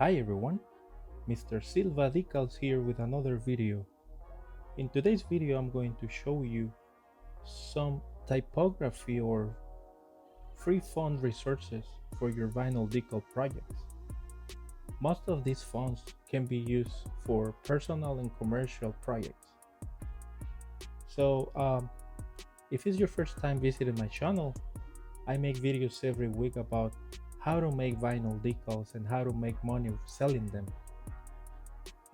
Hi everyone, Mr. Silva Decals here with another video. In today's video I'm going to show you some typography or free font resources for your vinyl decal projects. Most of these fonts can be used for personal and commercial projects. So if it's your first time visiting my channel, I make videos every week about how to make vinyl decals and how to make money selling them.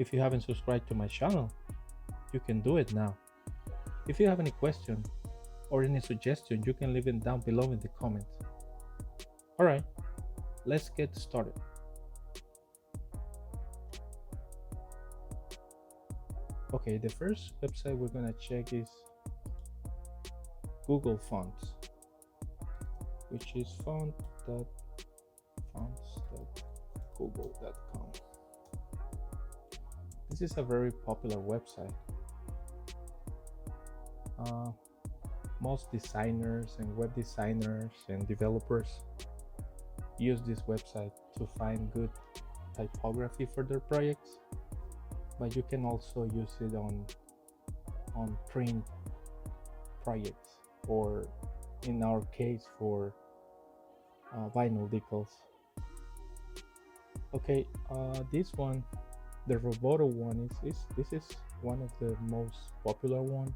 If you haven't subscribed to my channel, you can do it now. If you have any question or any suggestion, you can leave it down below in the comments. Alright, let's get started. Okay, the first website we're gonna check is Google Fonts, which is fonts.google.com. This is a very popular website. Most designers and web designers and developers use this website to find good typography for their projects, but you can also use it on print projects, or in our case for vinyl decals. Okay, this one, the Roboto one, this is one of the most popular one.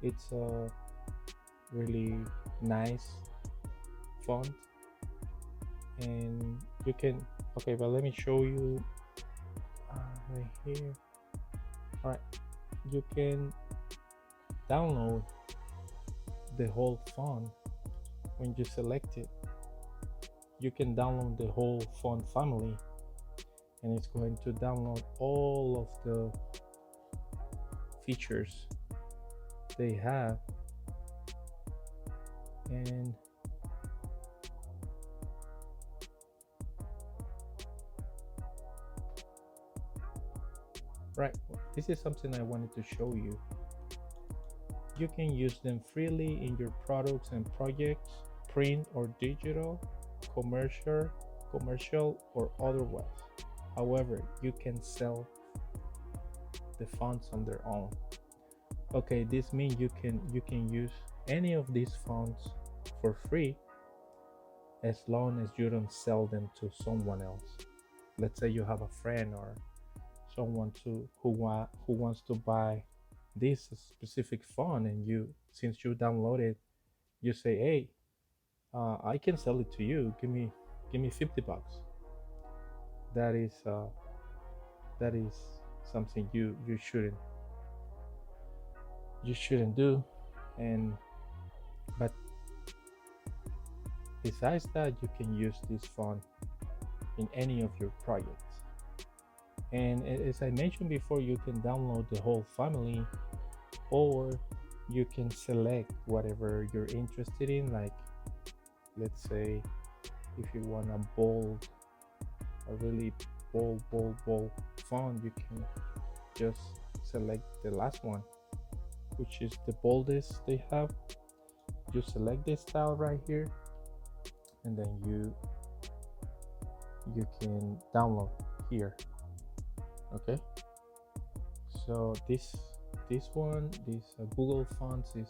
It's a really nice font, and you can, okay, but let me show you right here. All right, you can download the whole font. When you select it, you can download the whole font family, and it's going to download all of the features they have. And right, this is something I wanted to show you. You can use them freely in your products and projects, print or digital, commercial or otherwise. However, you can sell the fonts on their own. Okay, this means you can use any of these fonts for free as long as you don't sell them to someone else. Let's say you have a friend or someone who wants to buy this specific font, and since you download it, you say, hey, I can sell it to you, give me $50. That is something you shouldn't do. And but besides that, you can use this font in any of your projects. And as I mentioned before, you can download the whole family, or you can select whatever you're interested in. Like, let's say if you want a really bold font, you can just select the last one, which is the boldest they have. You select this style right here, and then you can download here. Okay, so this Google fonts is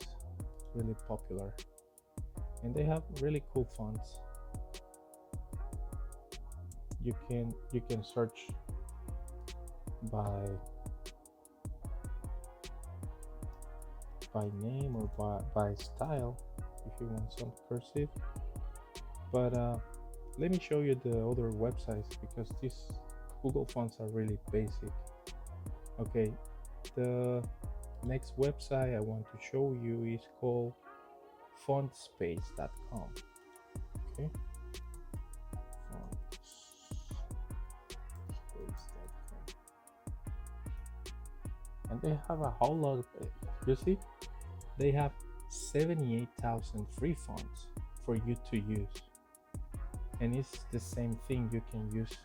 really popular, and they have really cool fonts. You can search by name or by style if you want some cursive. But let me show you the other websites, because these Google fonts are really basic. Okay, the next website I want to show you is called fontspace.com. Okay, fontspace.com, and they have a whole lot of, you see, they have 78,000 free fonts for you to use, and it's the same thing you can use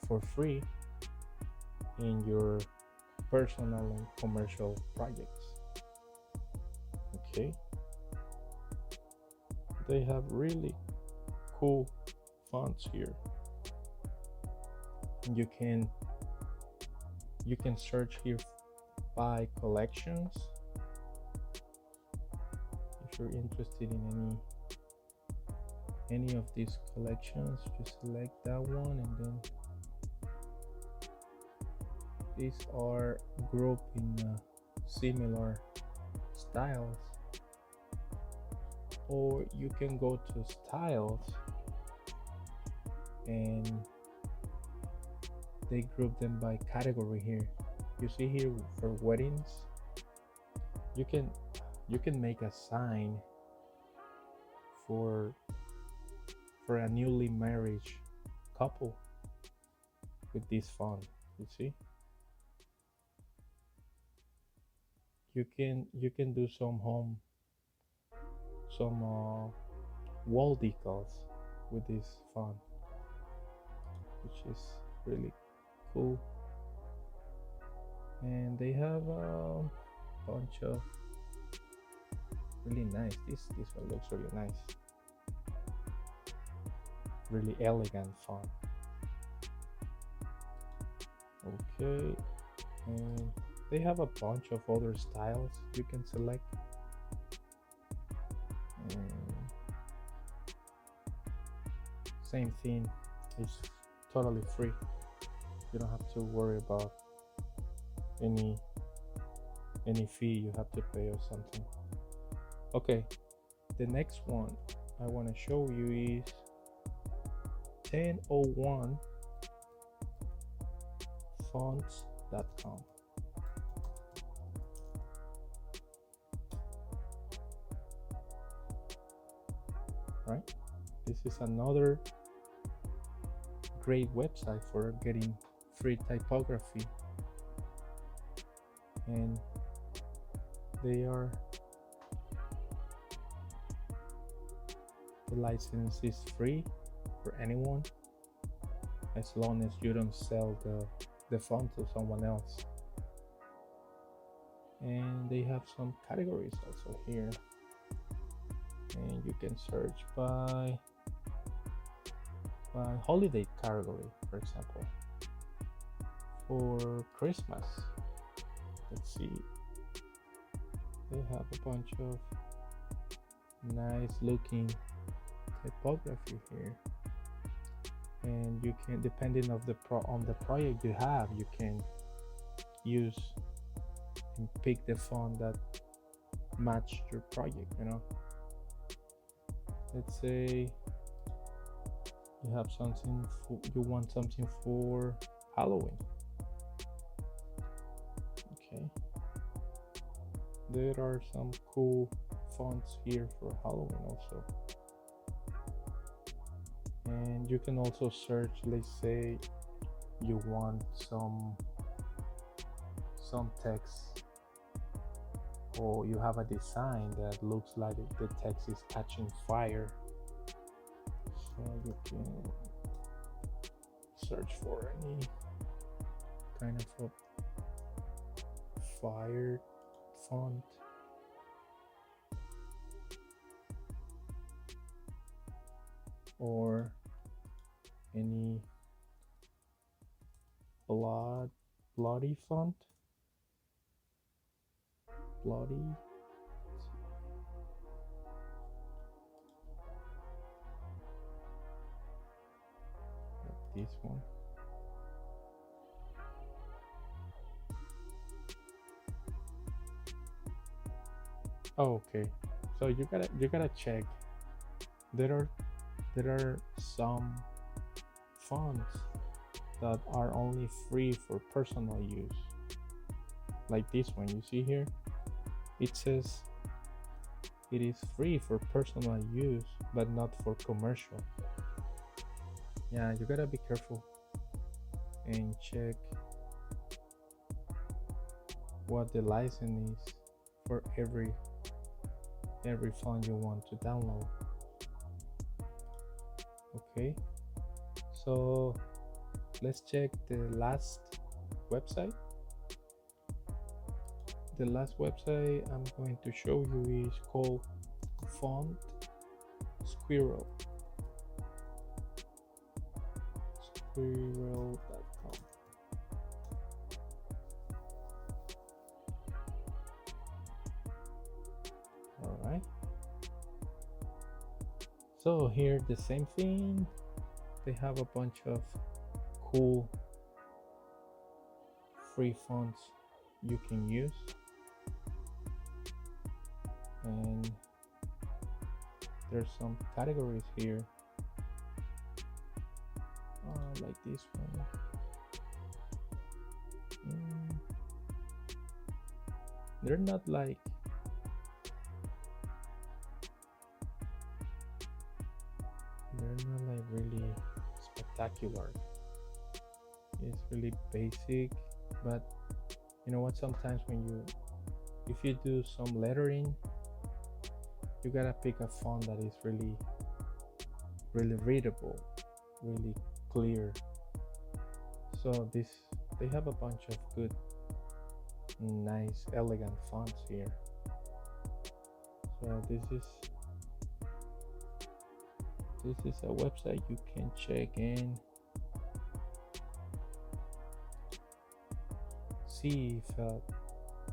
for free in your personal and commercial projects. Okay, they have really cool fonts here. You can search here by collections. If you're interested in any of these collections, just select that one, and then these are grouped in similar styles. Or you can go to styles, and they group them by category here. You see here for weddings, you can make a sign for a newly married couple with this font. You see, you can do some wall decals with this font, which is really cool. And they have a bunch of really nice. This one looks really nice, really elegant font. Okay, and they have a bunch of other styles you can select. And same thing, it's totally free. You don't have to worry about any fee you have to pay or something. Okay, the next one I want to show you is 1001 fonts.com. Right, this is another great website for getting free typography, and the license is free for anyone as long as you don't sell the font to someone else. And they have some categories also here, and you can search by holiday category, for example, for Christmas. Let's see, they have a bunch of nice looking typography here, and you can, depending on the project you have, you can use and pick the font that match your project. Let's say you have something you want something for Halloween. Okay, there are some cool fonts here for Halloween also. And you can also search, let's say you want some text, or you have a design that looks like the text is catching fire, so you can search for any kind of a fire font. Or any bloody font. Bloody. Like this one. Oh, okay. So you gotta check. There are some fonts that are only free for personal use, like this one. You see here, it says it is free for personal use but not for commercial. Yeah, you gotta be careful and check what the license is for every font you want to download. Okay, so let's check the last website. The last website I'm going to show you is called Font Squirrel. Squirrel.com. All right. So here the same thing. They have a bunch of cool free fonts you can use, and there's some categories here, like this one. They're not like really spectacular. It's really basic, but you know what, sometimes if you do some lettering, you gotta pick a font that is really readable, really clear. So they have a bunch of good, nice, elegant fonts here. So this is a website you can check and see if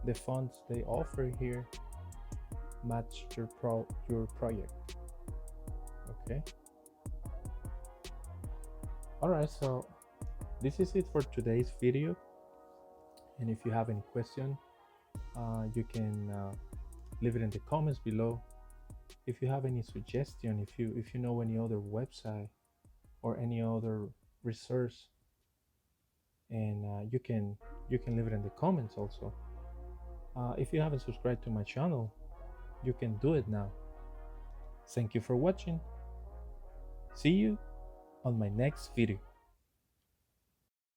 the fonts they offer here match your project. Okay. All right, so this is it for today's video, and if you have any question, you can leave it in the comments below. If you have any suggestion, if you know any other website or any other resource, and you can leave it in the comments also. If you haven't subscribed to my channel, you can do it now. Thank you for watching. See you on my next video.